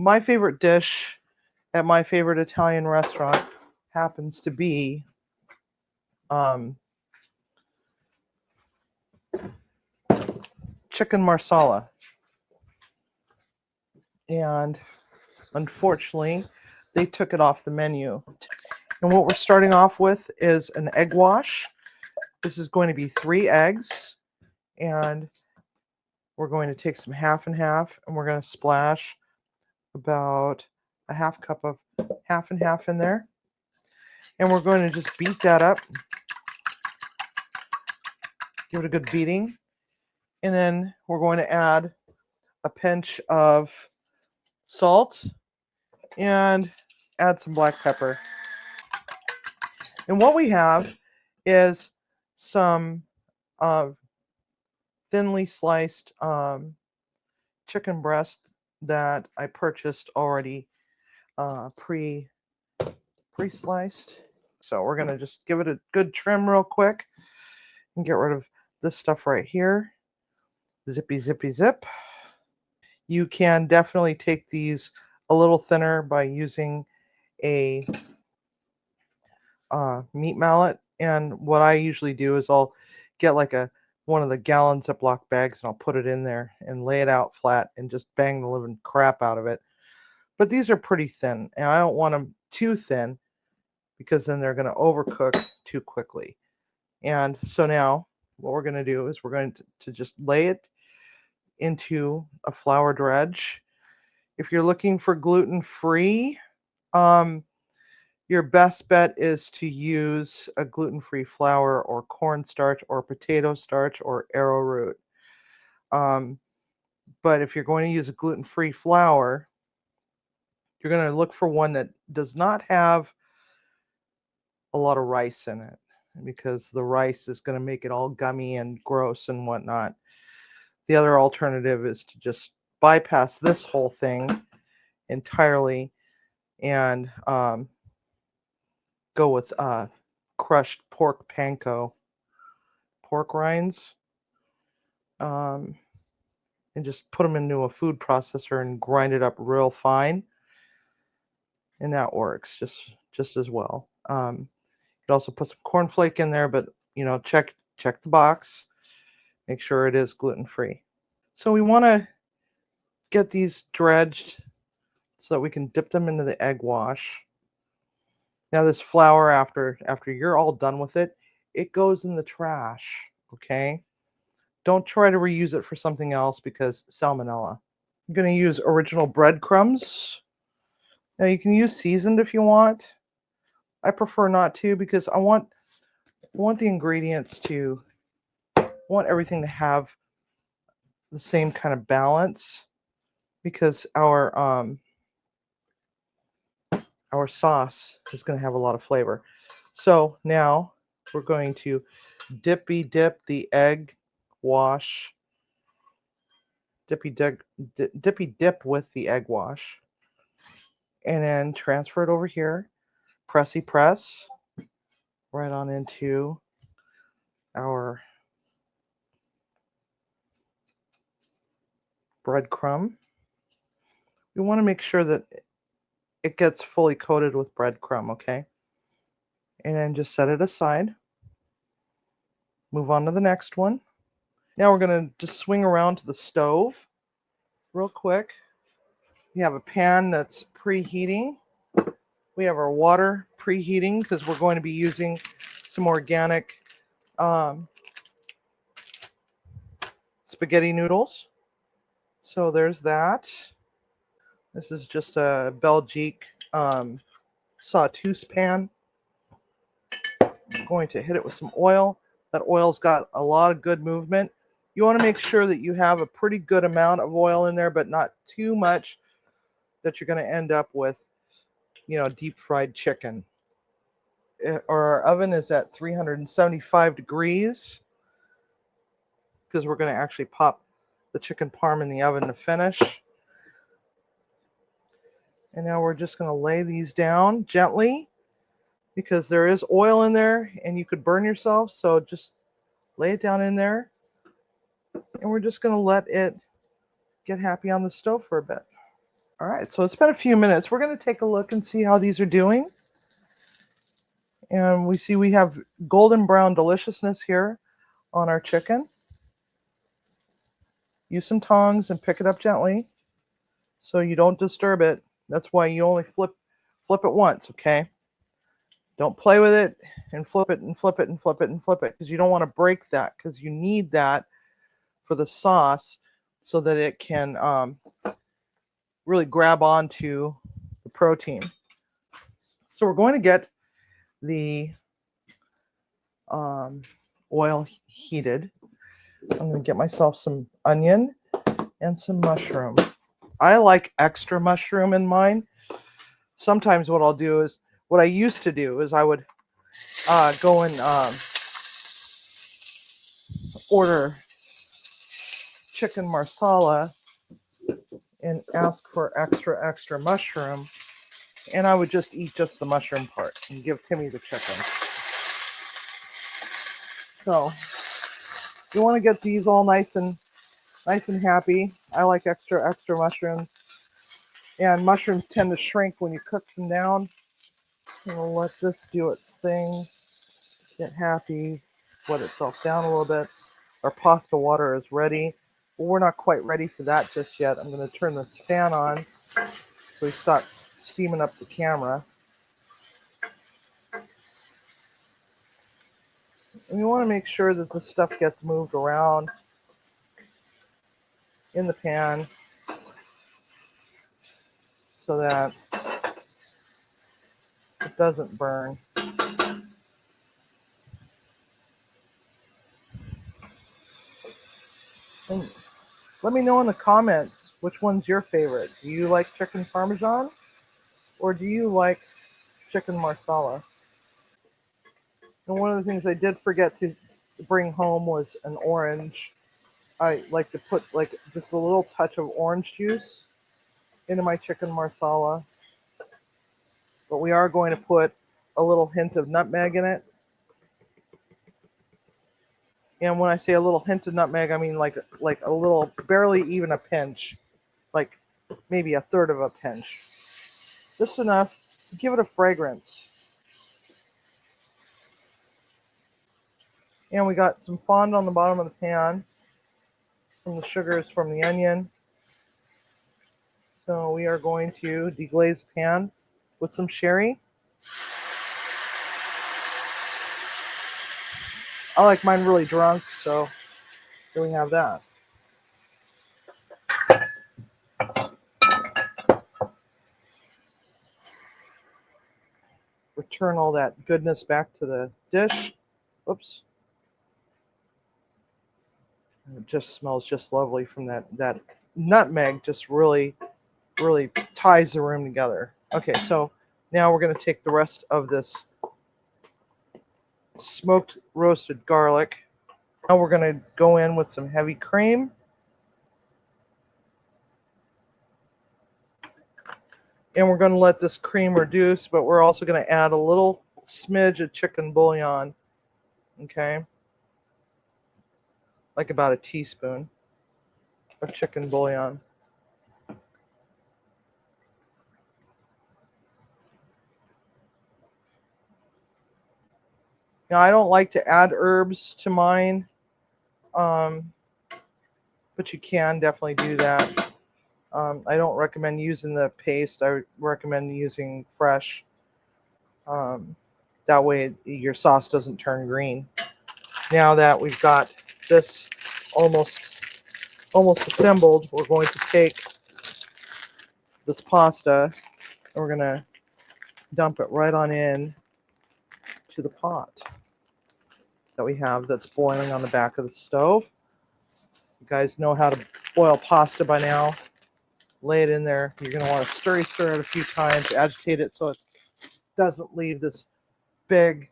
My favorite dish at my favorite Italian restaurant happens to be chicken marsala. And unfortunately, they took it off the menu. And what we're starting off with is an egg wash. This is going to be 3 eggs. And we're going to take some half and half, and we're going to splash about a half cup of half and half in there. And we're going to just beat that up. Give it a good beating. And then we're going to add a pinch of salt and add some black pepper. And what we have is some thinly sliced chicken breast that I purchased already pre-sliced. So we're going to just give it a good trim real quick and get rid of this stuff right here. Zippy, zippy, zip. You can definitely take these a little thinner by using a meat mallet. And what I usually do is I'll get like one of the gallon Ziploc bags and I'll put it in there and lay it out flat and just bang the living crap out of it. But these are pretty thin, and I don't want them too thin because then they're going to overcook too quickly. And so now what we're going to do is we're going to just lay it into a flour dredge. If you're looking for gluten-free, your best bet is to use a gluten-free flour or cornstarch or potato starch or arrowroot. But if you're going to use a gluten-free flour, you're going to look for one that does not have a lot of rice in it, because the rice is going to make it all gummy and gross and whatnot. The other alternative is to just bypass this whole thing entirely and go with crushed pork panko, pork rinds, and just put them into a food processor and grind it up real fine. And that works just as well. You could also put some cornflake in there, but check the box, make sure it is gluten-free. So we want to get these dredged so that we can dip them into the egg wash. Now this flour, after you're all done with it, it goes in the trash, okay? Don't try to reuse it for something else because salmonella. I'm going to use original breadcrumbs. Now you can use seasoned if you want. I prefer not to because I want the ingredients want everything to have the same kind of balance, because our sauce is going to have a lot of flavor. So now we're going to dippy dip the egg wash. Dippy dip with the egg wash. And then transfer it over here. Pressy press right on into our breadcrumb. We want to make sure that it gets fully coated with breadcrumb, okay? And then just set it aside. Move on to the next one. Now we're going to just swing around to the stove real quick. We have a pan that's preheating. We have our water preheating because we're going to be using some organic spaghetti noodles. So there's that. This is just a Belgique sauteuse pan. I'm going to hit it with some oil. That oil's got a lot of good movement. You want to make sure that you have a pretty good amount of oil in there, but not too much that you're going to end up with, deep fried chicken. Our oven is at 375 degrees because we're going to actually pop the chicken parm in the oven to finish. And now we're just going to lay these down gently because there is oil in there and you could burn yourself. So just lay it down in there. And we're just going to let it get happy on the stove for a bit. All right, so it's been a few minutes. We're going to take a look and see how these are doing. And we see we have golden brown deliciousness here on our chicken. Use some tongs and pick it up gently so you don't disturb it. That's why you only flip it once, okay? Don't play with it and flip it and flip it and flip it and flip it, because you don't want to break that, because you need that for the sauce so that it can really grab onto the protein. So we're going to get the oil heated. I'm going to get myself some onion and some mushroom. I like extra mushroom in mine. Sometimes what I'll do is, what I used to do is I would go and order chicken marsala and ask for extra mushroom, and I would just eat just the mushroom part and give Timmy the chicken. So you want to get these all nice and happy. I like extra mushrooms, and mushrooms tend to shrink when you cook them down. And we'll let this do its thing, get happy, wet itself down a little bit. Our pasta water is ready. Well, we're not quite ready for that just yet. I'm going to turn this fan on so we start steaming up the camera. And you want to make sure that the stuff gets moved around in the pan so that it doesn't burn. And let me know in the comments which one's your favorite. Do you like chicken parmesan or do you like chicken marsala? And one of the things I did forget to bring home was an orange. I like to put like just a little touch of orange juice into my chicken marsala. But we are going to put a little hint of nutmeg in it. And when I say a little hint of nutmeg, I mean like a little, barely even a pinch, like maybe a third of a pinch. Just enough to give it a fragrance. And we got some fond on the bottom of the pan from the sugars from the onion. So we are going to deglaze the pan with some sherry. I like mine really drunk, so here we have that. Return all that goodness back to the dish. Oops. It just smells just lovely from that nutmeg. Just really ties the room together. Okay, so now we're going to take the rest of this smoked roasted garlic. Now we're going to go in with some heavy cream. And we're going to let this cream reduce, but we're also going to add a little smidge of chicken bouillon. Okay? Like about a teaspoon of chicken bouillon. Now, I don't like to add herbs to mine, but you can definitely do that. I don't recommend using the paste. I would recommend using fresh. That way your sauce doesn't turn green. Now that we've got this almost assembled, we're going to take this pasta and we're going to dump it right on in to the pot that we have that's boiling on the back of the stove. You guys know how to boil pasta by now. Lay it in there. You're going to want to stir it a few times, agitate it so it doesn't leave this big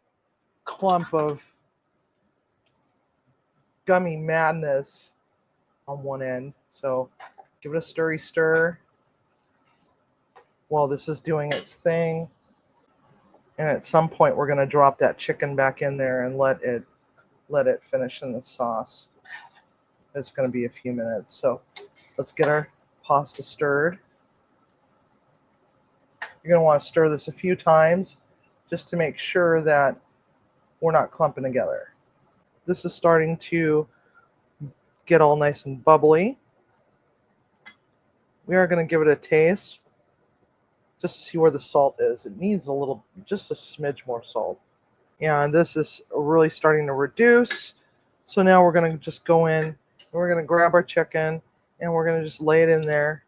clump of gummy madness on one end. So give it a stir while this is doing its thing. And at some point we're going to drop that chicken back in there and let it finish in the sauce. It's going to be a few minutes. So let's get our pasta stirred. You're going to want to stir this a few times just to make sure that we're not clumping together. This is starting to get all nice and bubbly. We are going to give it a taste just to see where the salt is. It needs a little, just a smidge more salt. And this is really starting to reduce. So now we're going to just go in and we're going to grab our chicken and we're going to just lay it in there.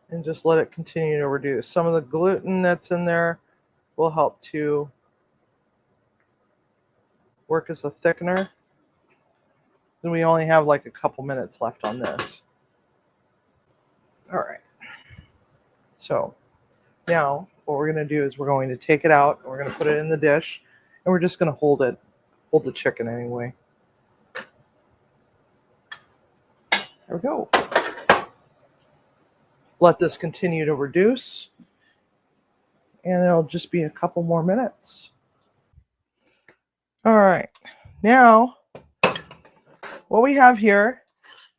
And just let it continue to reduce. Some of the gluten that's in there will help to work as a thickener. And we only have like a couple minutes left on this. All right. So now what we're going to do is we're going to take it out. We're going to put it in the dish. And we're just going to hold the chicken anyway. There we go. Let this continue to reduce. And it'll just be a couple more minutes. All right. Now, what we have here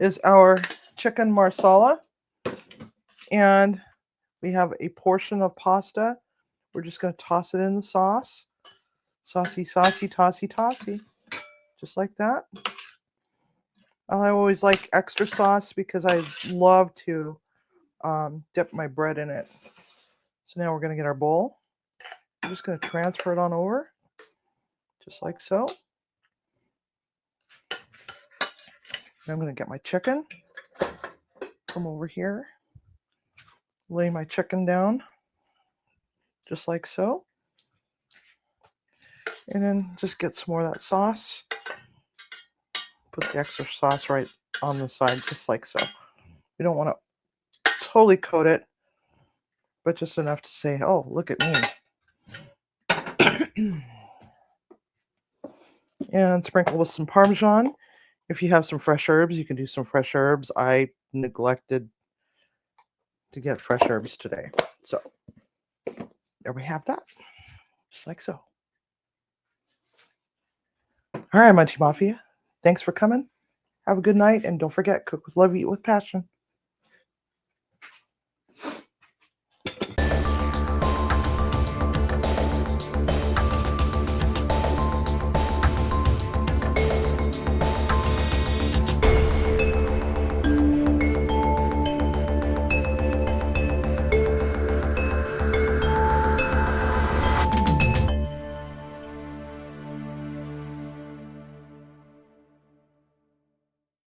is our chicken marsala. And we have a portion of pasta. We're just going to toss it in the sauce. Saucy, saucy, tossy, tossy. Just like that. I always like extra sauce because I love to dip my bread in it. So now we're going to get our bowl. I'm just going to transfer it on over. Just like so. And I'm going to get my chicken. Come over here. Lay my chicken down. Just like so. And then just get some more of that sauce. Put the extra sauce right on the side, just like so. We don't want to totally coat it, but just enough to say, oh, look at me. And sprinkle with some Parmesan. If you have some fresh herbs, you can do some fresh herbs. I neglected to get fresh herbs today. So there we have that. Just like so. All right, Munchie Mafia. Thanks for coming. Have a good night. And don't forget, cook with love, eat with passion.